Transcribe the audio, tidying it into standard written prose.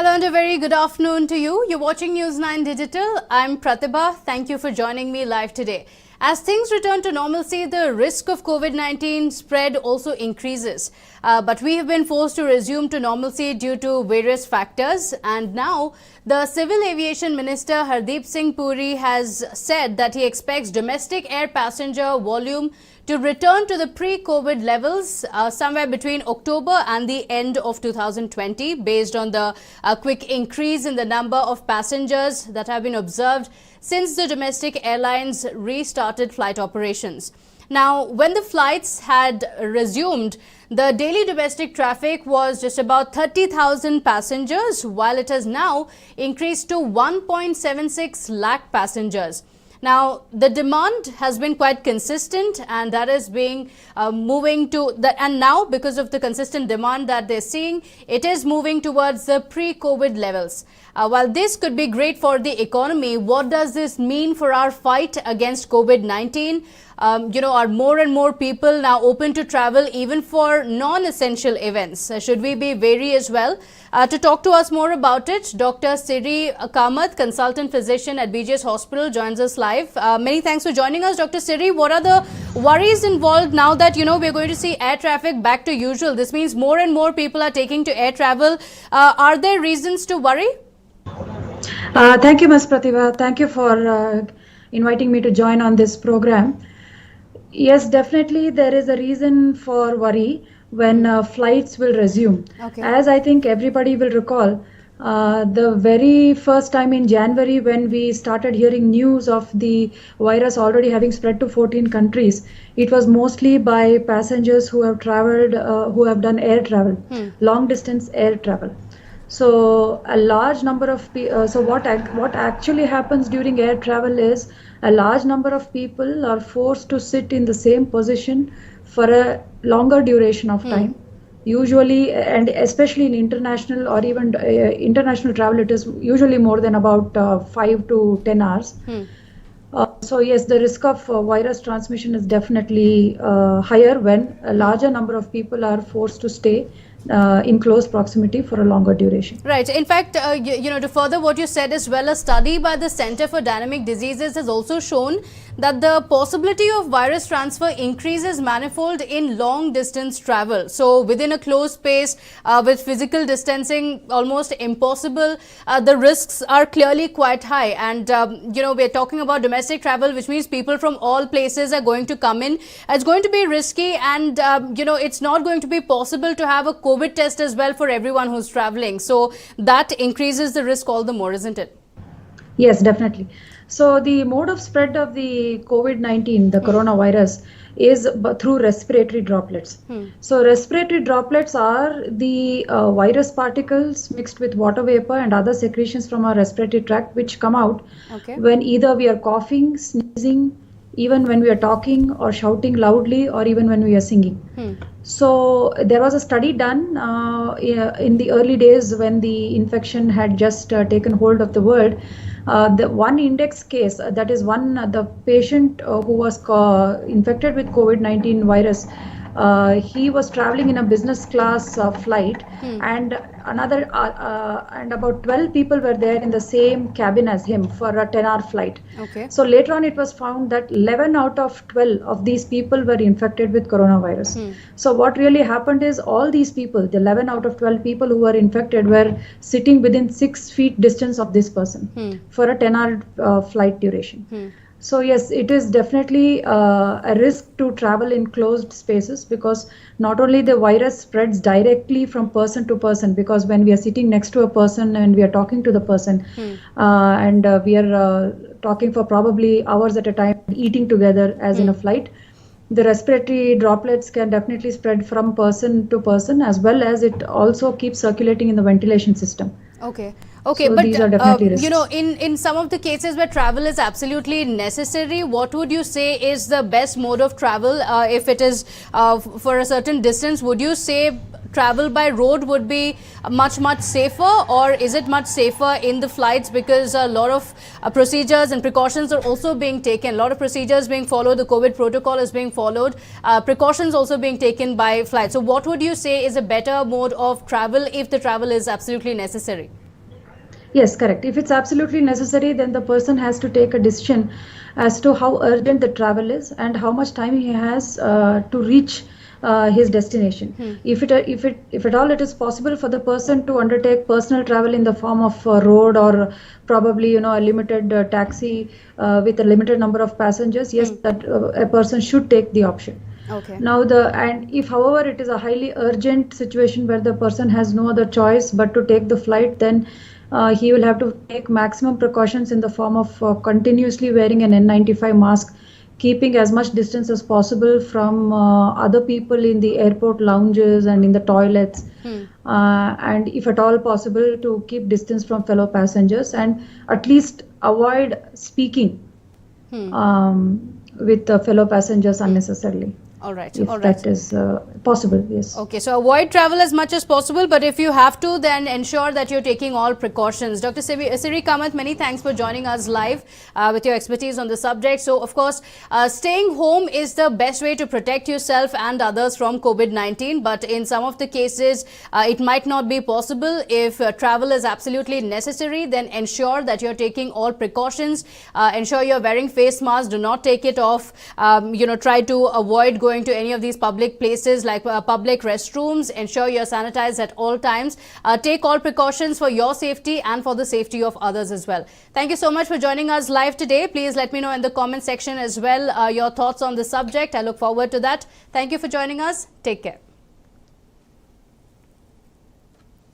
Hello and a very good afternoon to you. You're watching News 9 Digital. I'm Pratibha. Thank you for joining me live today. As things return to normalcy, the risk of COVID-19 spread also increases. But we have been forced to resume to normalcy due to various factors. And now, the Civil Aviation Minister Hardeep Singh Puri has said that he expects domestic air passenger volume to return to the pre-COVID levels somewhere between October and the end of 2020, based on the quick increase in the number of passengers that have been observed since the domestic airlines restarted flight operations. Now, when the flights had resumed, the daily domestic traffic was just about 30,000 passengers, while it has now increased to 1.76 lakh passengers. Now, the demand has been quite consistent, and that is being moving to and now because of the consistent demand that they're seeing, it is moving towards the pre-COVID levels. While this could be great for the economy, what does this mean for our fight against COVID-19? Are more and more people now open to travel even for non-essential events? Should we be wary as well? To talk to us more about it, Dr. Siri Kamath, consultant physician at BGS Hospital, joins us live. Many thanks for joining us, Dr. Siri. What are the worries involved now that, we're going to see air traffic back to usual? This means more and more people are taking to air travel. Are there reasons to worry? Thank you, Ms. Pratibha. Thank you for inviting me to join on this program. Yes, definitely there is a reason for worry when flights will resume. Okay. As I think everybody will recall, the very first time in January when we started hearing news of the virus already having spread to 14 countries, it was mostly by passengers who have traveled, who have done air travel, long distance air travel. So a large number of so what actually happens during air travel is a large number of people are forced to sit in the same position for a longer duration of time. Usually, and especially in international or even international travel, it is usually more than about 5 to 10 hours. So yes, the risk of virus transmission is definitely higher when a larger number of people are forced to stay in close proximity for a longer duration. Right. In fact, to further what you said as well, a study by the Center for Dynamic Diseases has also shown that the possibility of virus transfer increases manifold in long distance travel. So within a closed space with physical distancing almost impossible, the risks are clearly quite high. And, we're talking about domestic travel, which means people from all places are going to come in. It's going to be risky, and, it's not going to be possible to have a COVID test as well for everyone who's traveling. So that increases the risk all the more, isn't it? Yes, definitely. So the mode of spread of the COVID-19, the coronavirus, is through respiratory droplets. So respiratory droplets are the virus particles mixed with water vapor and other secretions from our respiratory tract, which come out when either we are coughing, sneezing, even when we are talking or shouting loudly, or even when we are singing. So there was a study done in the early days when the infection had just taken hold of the world. The one index case, that is the patient who was infected with COVID-19 virus, he was traveling in a business class flight, and and about 12 people were there in the same cabin as him for a 10-hour flight. So later on it was found that 11 out of 12 of these people were infected with coronavirus. So what really happened is all these people, the 11 out of 12 people who were infected, were sitting within 6 feet distance of this person for a 10-hour flight duration. So yes, it is definitely a risk to travel in closed spaces, because not only the virus spreads directly from person to person, because when we are sitting next to a person and we are talking to the person and we are talking for probably hours at a time, eating together as in a flight, the respiratory droplets can definitely spread from person to person, as well as it also keeps circulating in the ventilation system. Okay, So but these are definitely risks. in some of the cases where travel is absolutely necessary, what would you say is the best mode of travel? If it is for a certain distance, would you say travel by road would be much safer, or is it much safer in the flights, because a lot of procedures and precautions are also being taken, a lot of procedures being followed, the COVID protocol is being followed, precautions also being taken by flights. So what would you say is a better mode of travel if the travel is absolutely necessary? Yes, correct. If it's absolutely necessary, then the person has to take a decision as to how urgent the travel is and how much time he has to reach his destination. If at all it is possible for the person to undertake personal travel in the form of road or probably a limited taxi with a limited number of passengers, yes, that a person should take the option. Okay. Now if however it is a highly urgent situation where the person has no other choice but to take the flight, then he will have to take maximum precautions in the form of continuously wearing an N95 mask, keeping as much distance as possible from other people in the airport lounges and in the toilets, and if at all possible to keep distance from fellow passengers and at least avoid speaking with fellow passengers unnecessarily. All right. If All right. that is possible, yes. Okay, so avoid travel as much as possible, but if you have to, then ensure that you're taking all precautions. Dr. Siri Kamath, many thanks for joining us live with your expertise on the subject. So, of course, staying home is the best way to protect yourself and others from COVID-19, but in some of the cases, it might not be possible. If travel is absolutely necessary, then ensure that you're taking all precautions. Ensure you're wearing face masks. Do not take it off. Try to avoid going to any of these public places like public restrooms. Ensure you're sanitized at all times. Take all precautions for your safety and for the safety of others as well. Thank you so much for joining us live today. Please let me know in the comment section as well your thoughts on the subject. I look forward to that. Thank you for joining us. Take care.